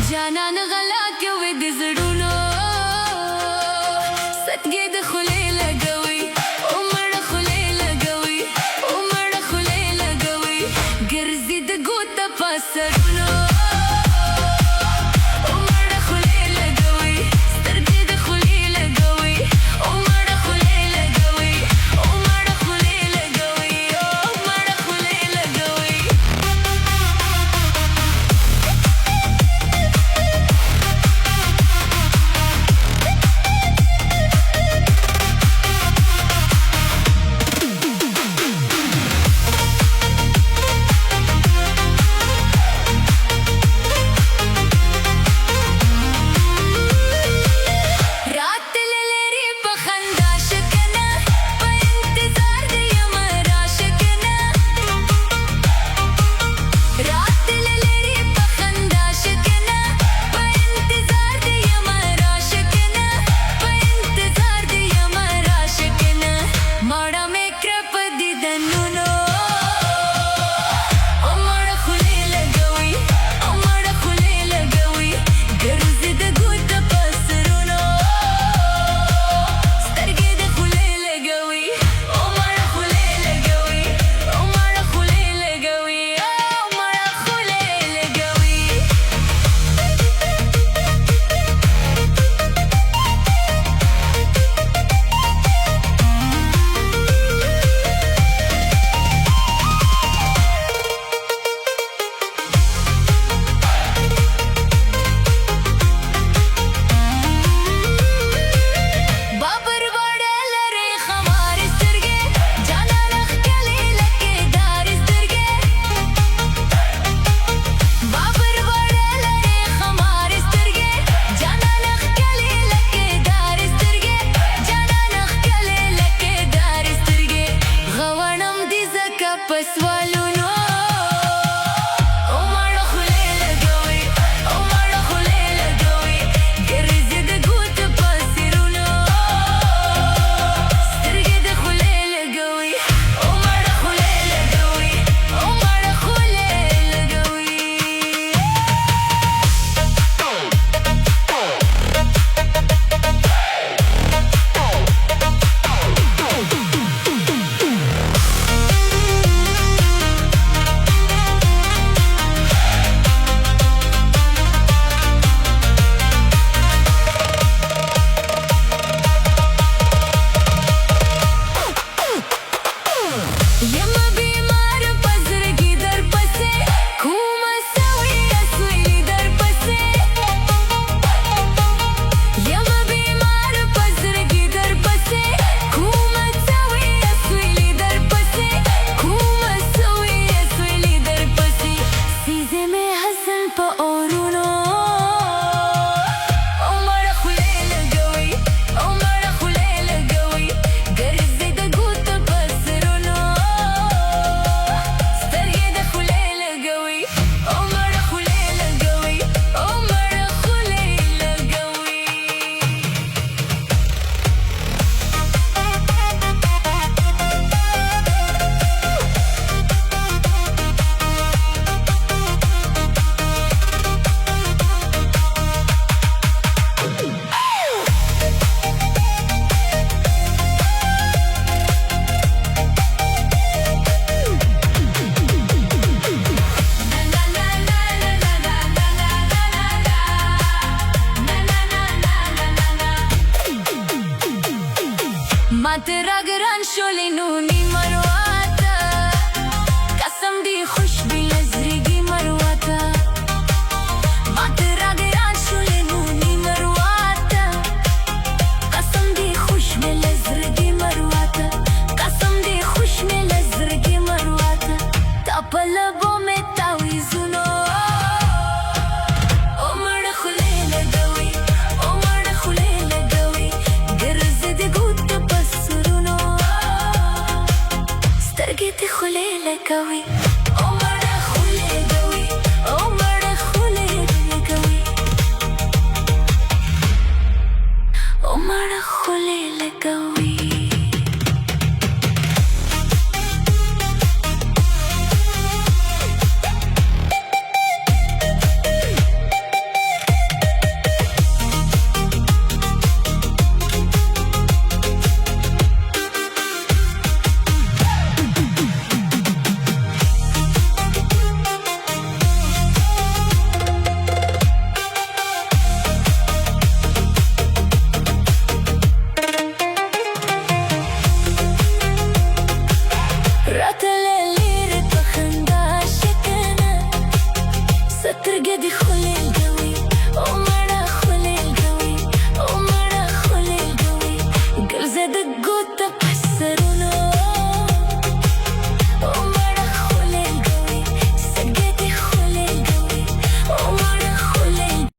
جانان غلا کوي د زړونو ستګې د خولې لګوي عمر خولې لګوي عمر خولې لګوي ګرځي د ګوته پاسرونو ترا ګران شولې نو نیمرواته قسم دی خوش بی لزرګي مرواته ما ترا ګران شولې نو نیمرواته قسم دی خوش بی لزرګي مرواته قسم دی خوش بی لزرګي مرواته تا په لبو مې تاویزونو عمر خولې لګوي عمر خولې لګوي ګرځي د ګوته خولې لګوي